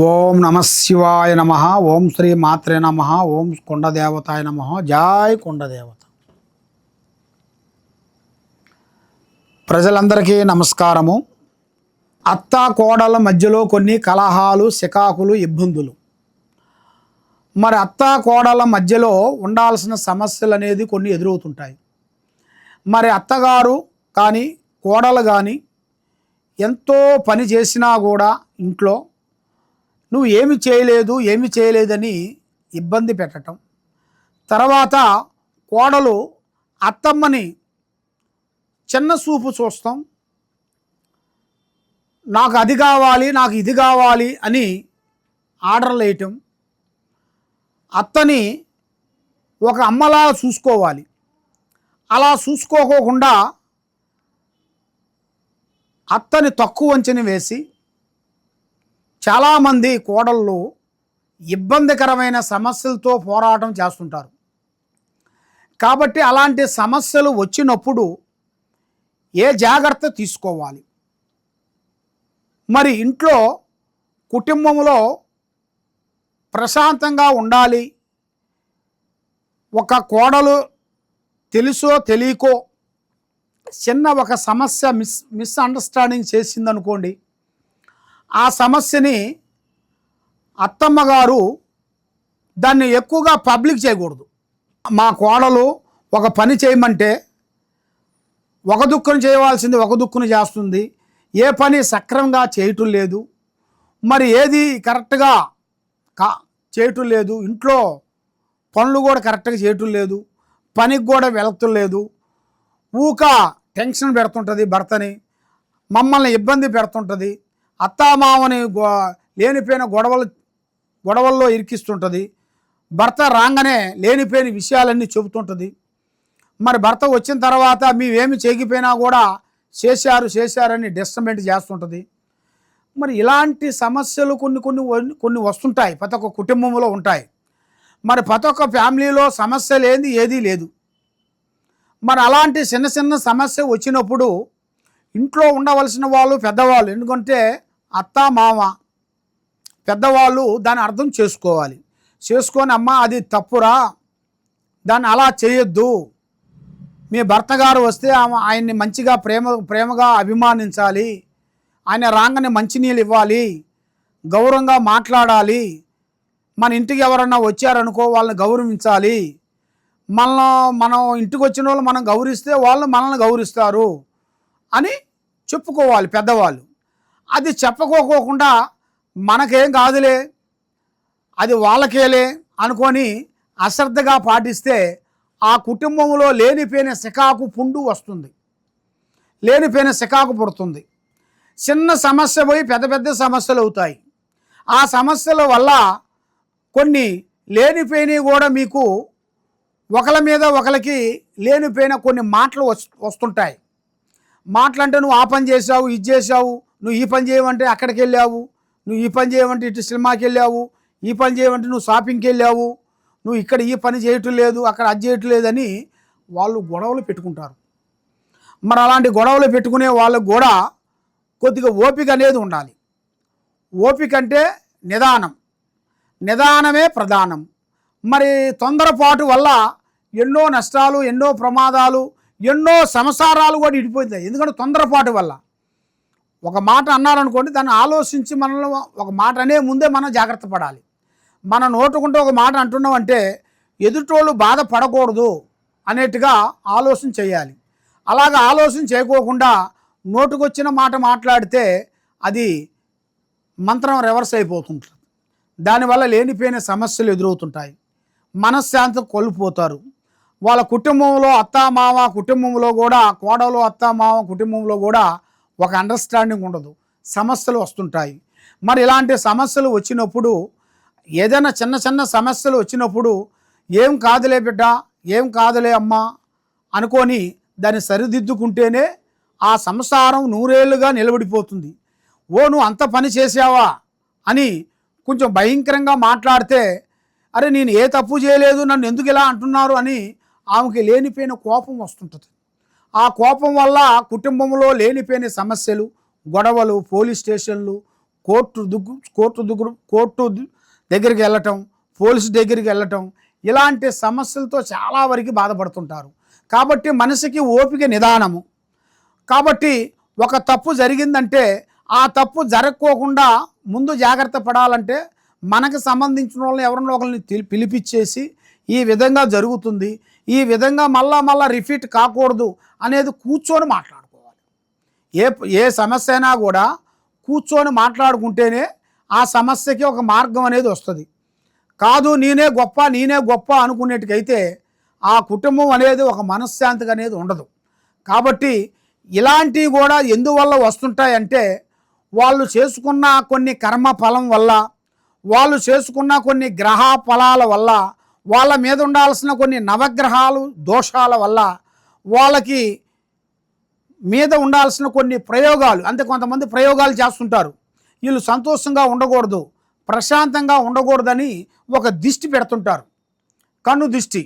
ఓం నమ శివాయ నమ. ఓం శ్రీ మాత్రే నమ. ఓం కొండదేవతాయ నమ. జై కొండదేవత. ప్రజలందరికీ నమస్కారము. అత్తా కోడల మధ్యలో కొన్ని కలహాలు, సికాకులు, ఇబ్బందులు. మరి అత్తా కోడల మధ్యలో ఉండాల్సిన సమస్యలు అనేది కొన్ని ఎదురవుతుంటాయి. మరి అత్తగారు కానీ కోడలు కానీ ఎంతో పని చేసినా కూడా ఇంట్లో నువ్వు ఏమి చేయలేదని ఇబ్బంది పెట్టడం, తర్వాత కోడలు అత్తమ్మని చిన్న చూపు చూస్తాం, నాకు అది కావాలి నాకు ఇది కావాలి అని ఆర్డర్లు వేయటం, అత్తని ఒక అమ్మలా చూసుకోవాలి, అలా చూసుకోకుండా అత్తని తక్కువ అంచనా వేసి చాలామంది కోడళ్ళు ఇబ్బందికరమైన సమస్యలతో పోరాటం చేస్తుంటారు. కాబట్టి అలాంటి సమస్యలు వచ్చినప్పుడు ఏ జాగ్రత్త తీసుకోవాలి? మరి ఇంట్లో కుటుంబంలో ప్రశాంతంగా ఉండాలి. ఒక కోడలు తెలుసో తెలియకో చిన్న ఒక సమస్య మిస్అండర్స్టాండింగ్ చేసిందనుకోండి, ఆ సమస్యని అత్తమ్మగారు దాన్ని ఎక్కువగా పబ్లిక్ చేయకూడదు. మా కోడలు ఒక పని చేయమంటే ఒక దుక్కును చేయవలసింది ఒక దుక్కును చేస్తుంది, ఏ పని సక్రమంగా చేయటం లేదు, మరి ఏది కరెక్ట్గా చేయటం లేదు, ఇంట్లో పనులు కూడా కరెక్ట్గా చేయటం లేదు, పనికి కూడా వెళుతూ లేదు, ఊక టెన్షన్ పెడుతుంటుంది, భర్తని మమ్మల్ని ఇబ్బంది పెడుతుంటుంది, అత్తామామని లేనిపోయిన గొడవల్లో ఇరికిస్తుంటుంది, భర్త రాగానే లేనిపోయిన విషయాలన్నీ చెబుతుంటుంది. మరి భర్త వచ్చిన తర్వాత మేమేమి చేయకపోయినా కూడా చేశారని డిస్టర్బెంట్ చేస్తుంటుంది. మరి ఇలాంటి సమస్యలు కొన్ని వస్తుంటాయి, ప్రతి ఒక్క కుటుంబంలో ఉంటాయి. మరి ప్రతి ఒక్క ఫ్యామిలీలో సమస్య లేనిది ఏదీ లేదు. మరి అలాంటి చిన్న సమస్య వచ్చినప్పుడు ఇంట్లో ఉండవలసిన వాళ్ళు పెద్దవాళ్ళు, ఎందుకంటే అత్త మామ పెద్దవాళ్ళు దాన్ని అర్థం చేసుకొని అమ్మ అది తప్పురా, దాన్ని అలా చేయొద్దు, మీ భర్త గారు వస్తే ఆయన్ని మంచిగా ప్రేమగా అభిమానించాలి, ఆయన రాగానే మంచినీళ్ళు ఇవ్వాలి, గౌరవంగా మాట్లాడాలి, మన ఇంటికి ఎవరన్నా వచ్చారనుకో వాళ్ళని గౌరవించాలి, మనం ఇంటికి వచ్చిన వాళ్ళు మనం గౌరవిస్తే వాళ్ళు మనల్ని గౌరవిస్తారు అని చెప్పుకోవాలి పెద్దవాళ్ళు. అది చెప్పుకోకుండా మనకేం కాదులే అది వాళ్ళకేలే అనుకొని అశ్రద్ధగా పాటిస్తే ఆ కుటుంబంలో లేనిపోయిన సికాకు పుండు వస్తుంది, లేనిపోయిన సికాకు పుడుతుంది. చిన్న సమస్య పోయి పెద్ద సమస్యలు అవుతాయి. ఆ సమస్యల వల్ల కొన్ని లేనిపోయినవి కూడా మీకు ఒకరి మీద ఒకరికి లేనిపోయిన కొన్ని మాటలు వస్తుంటాయి. మాటలంటే నువ్వు ఆ పని చేసావు, ఇది చేసావు, నువ్వు ఈ పని చేయమంటే అక్కడికి వెళ్ళావు, నువ్వు ఈ పని చేయమంటే ఇటు సినిమాకి వెళ్ళావు, ఈ పని చేయమంటే నువ్వు షాపింగ్కి వెళ్ళావు, నువ్వు ఇక్కడ ఈ పని చేయటం లేదు, అక్కడ అది చేయటం లేదని వాళ్ళు గొడవలు పెట్టుకుంటారు. మరి అలాంటి గొడవలు పెట్టుకునే వాళ్ళకు కూడా కొద్దిగా ఓపిక అనేది ఉండాలి. ఓపిక అంటే నిదానమే ప్రధానం. మరి తొందరపాటు వల్ల ఎన్నో నష్టాలు, ఎన్నో ప్రమాదాలు, ఎన్నో సంసారాలు కూడా ఇడిపోతాయి. ఎందుకంటే తొందరపాటు వల్ల ఒక మాట అన్నారనుకోండి, దాన్ని ఆలోచించి మనలో ఒక మాట అనే ముందే మనం జాగ్రత్త పడాలి. మన నోటుకుంటే ఒక మాట అంటున్నామంటే ఎదుటోళ్ళు బాధపడకూడదు అనేట్టుగా ఆలోచన చేయాలి. అలాగ ఆలోచన చేయకోకుండా నోటుకొచ్చిన మాట మాట్లాడితే అది మంత్రం రివర్స్ అయిపోతుంటుంది. దానివల్ల లేనిపోయిన సమస్యలు ఎదురవుతుంటాయి, మనశ్శాంతి కోల్పోతారు. వాళ్ళ కుటుంబంలో అత్తామామ కుటుంబంలో కూడా, కోడలు అత్తామామ కుటుంబంలో కూడా ఒక అండర్స్టాండింగ్ ఉండదు, సమస్యలు వస్తుంటాయి. మరి ఇలాంటి సమస్యలు వచ్చినప్పుడు, ఏదైనా చిన్న సమస్యలు వచ్చినప్పుడు ఏం కాదులే బిడ్డ, ఏం కాదులే అమ్మ అనుకొని దాన్ని సరిదిద్దుకుంటేనే ఆ సంసారం నూరేళ్లుగా నిలబడిపోతుంది. నువ్వు అంత పని చేసావా అని కొంచెం భయంకరంగా మాట్లాడితే, అరే నేను ఏ తప్పు చేయలేదు, నన్ను ఎందుకు ఇలా అంటున్నారు అని ఆమెకి లేనిపోయిన కోపం వస్తుంటుంది. ఆ కోపం వల్ల కుటుంబంలో లేనిపోయిన సమస్యలు, గొడవలు, పోలీస్ స్టేషన్లు, కోర్టు దగ్గరికి వెళ్ళటం, పోలీసు దగ్గరికి వెళ్ళటం, ఇలాంటి సమస్యలతో చాలా వరకు బాధపడుతుంటారు. కాబట్టి మనిషికి ఓపిక నిదానము. కాబట్టి ఒక తప్పు జరిగిందంటే ఆ తప్పు జరగకోకుండా ముందు జాగ్రత్త పడాలంటే మనకు సంబంధించిన వాళ్ళని ఎవరినో ఒకరిని పిలిపించేసి ఈ విధంగా జరుగుతుంది, ఈ విధంగా మళ్ళా రిపీట్ కాకూడదు అనేది కూర్చొని మాట్లాడుకోవాలి. ఏ సమస్య అయినా కూడా కూర్చొని మాట్లాడుకుంటేనే ఆ సమస్యకి ఒక మార్గం అనేది వస్తుంది. కాదు నేనే గొప్ప అనుకునేటికైతే ఆ కుటుంబం అనేది ఒక మనశ్శాంతిగా అనేది ఉండదు. కాబట్టి ఇలాంటివి కూడా ఎందువల్ల వస్తుంటాయంటే వాళ్ళు చేసుకున్న కొన్ని కర్మ ఫలం వల్ల, వాళ్ళు చేసుకున్న కొన్ని గ్రహ ఫలాల వల్ల, వాళ్ళ మీద ఉండాల్సిన కొన్ని నవగ్రహాలు దోషాల వల్ల, వాళ్ళకి మీద ఉండాల్సిన కొన్ని ప్రయోగాలు, అంటే కొంతమంది ప్రయోగాలు చేస్తుంటారు. వీళ్ళు సంతోషంగా ఉండకూడదు, ప్రశాంతంగా ఉండకూడదని ఒక దిష్టి పెడుతుంటారు, కన్ను దిష్టి,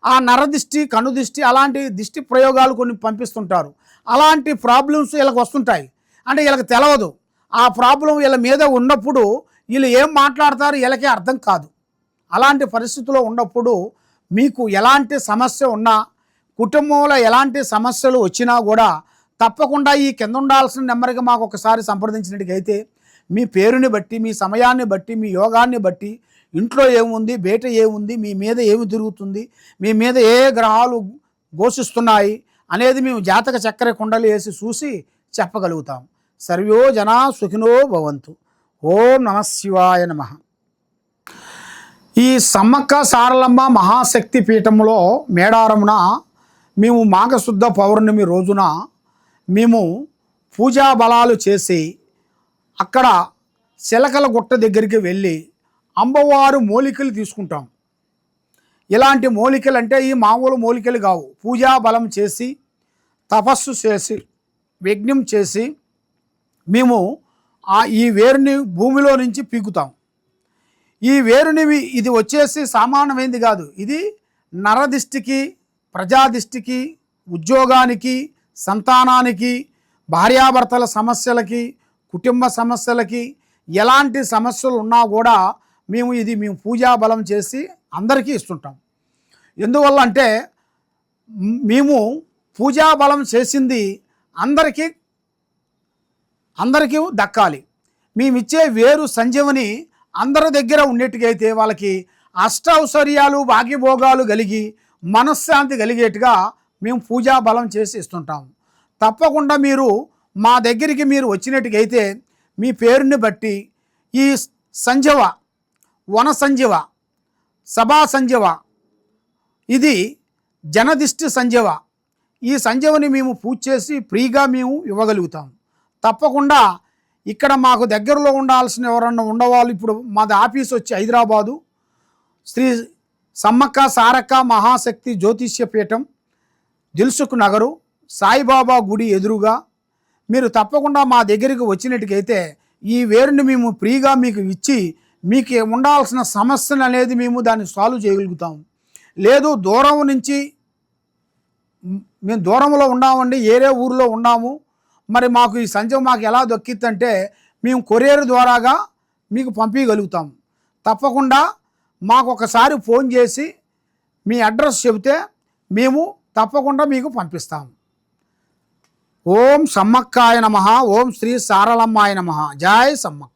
ఆ నరదిష్టి, కన్ను దిష్టి, అలాంటి దిష్టి ప్రయోగాలు కొన్ని పంపిస్తుంటారు. అలాంటి ప్రాబ్లమ్స్ వీళ్ళకి వస్తుంటాయి. అంటే వీళ్ళకి తెలవదు ఆ ప్రాబ్లం వీళ్ళ మీద ఉన్నప్పుడు వీళ్ళు ఏం మాట్లాడతారు వీళ్ళకే అర్థం కాదు. అలాంటి పరిస్థితిలో ఉన్నప్పుడు మీకు ఎలాంటి సమస్య ఉన్నా, కుటుంబంలో ఎలాంటి సమస్యలు వచ్చినా కూడా తప్పకుండా ఈ కింద ఉండాల్సిన నెంబర్కి మాకు ఒకసారి సంప్రదించినట్టుగైతే మీ పేరుని బట్టి, మీ సమయాన్ని బట్టి, మీ యోగాన్ని బట్టి, ఇంట్లో ఏముంది, బయట ఏముంది, మీ మీద ఏమి తిరుగుతుంది, మీ మీద ఏ గ్రహాలు ఘోషిస్తున్నాయి అనేది మేము జాతక చక్కెర కుండలు వేసి చూసి చెప్పగలుగుతాం. సర్వో జనా సుఖినో భవంతు. ఓం నమః శివాయ నమః. ఈ సమ్మక్క సారలమ్మ మహాశక్తి పీఠంలో మేడారమున మేము మాఘశుద్ధ పౌర్ణమి రోజున మేము పూజా బలాలు చేసి అక్కడ చిలకల గుట్ట దగ్గరికి వెళ్ళి అమ్మవారు మూలికలు తీసుకుంటాం. ఇలాంటి మూలికలు అంటే ఈ మామూలు మూలికలు కావు. పూజా బలం చేసి, తపస్సు చేసి, యజ్ఞం చేసి మేము ఈ వేరుని భూమిలో నుంచి పీకుతాం. ఈ వేరుని ఇది వచ్చేసి సామాన్యమైంది కాదు. ఇది నరదిష్టికి, ప్రజాదిష్టికి, ఉద్యోగానికి, సంతానానికి, భార్యాభర్తల సమస్యలకి, కుటుంబ సమస్యలకి, ఎలాంటి సమస్యలు ఉన్నా కూడా మేము పూజా బలం చేసి అందరికీ ఇస్తుంటాం. ఎందువల్ల అంటే మేము పూజా బలం చేసింది అందరికీ దక్కాలి. మేమిచ్చే వేరు సంజీవని అందరి దగ్గర ఉండేట్టుగైతే వాళ్ళకి అష్టౌశ్వర్యాలు, భాగ్యభోగాలు కలిగి మనశ్శాంతి కలిగేట్టుగా మేము పూజా బలం చేసి ఇస్తుంటాం. తప్పకుండా మీరు మా దగ్గరికి మీరు వచ్చినట్టుగైతే మీ పేరుని బట్టి ఈ సంజీవ, వన సంజీవ, సభా సంజీవ, ఇది జనదిష్టి సంజీవ, ఈ సంజీవని మేము పూజ చేసి ఫ్రీగా మేము ఇవ్వగలుగుతాం. తప్పకుండా ఇక్కడ మాకు దగ్గరలో ఉండాల్సిన ఎవరన్నా ఉండవాళ్ళు, ఇప్పుడు మాది ఆఫీస్ వచ్చి హైదరాబాదు శ్రీ సమ్మక్క సారక్క మహాశక్తి జ్యోతిష్య పీఠం, దిల్సుఖ్ నగరు, సాయిబాబా గుడి ఎదురుగా మీరు తప్పకుండా మా దగ్గరికి వచ్చినట్టుకైతే ఈ వేరుని మేము ఫ్రీగా మీకు ఇచ్చి మీకు ఉండాల్సిన సమస్యలు అనేది మేము దాన్ని సాల్వ్ చేయగలుగుతాం. లేదు దూరం నుంచి మేము దూరంలో ఉన్నామండి, ఏరే ఊరిలో ఉన్నాము, మరి మాకు ఈ సంజీవ మాకు ఎలా దొక్కిద్దంటే మేము కొరియర్ ద్వారాగా మీకు పంపించగలుగుతాం. తప్పకుండా మాకు ఒకసారి ఫోన్ చేసి మీ అడ్రస్ చెబితే మేము తప్పకుండా మీకు పంపిస్తాం. ఓం సమ్మక్కాయ నమః. ఓం శ్రీ సారలమ్మాయ నమః. జై సమ్మక్క.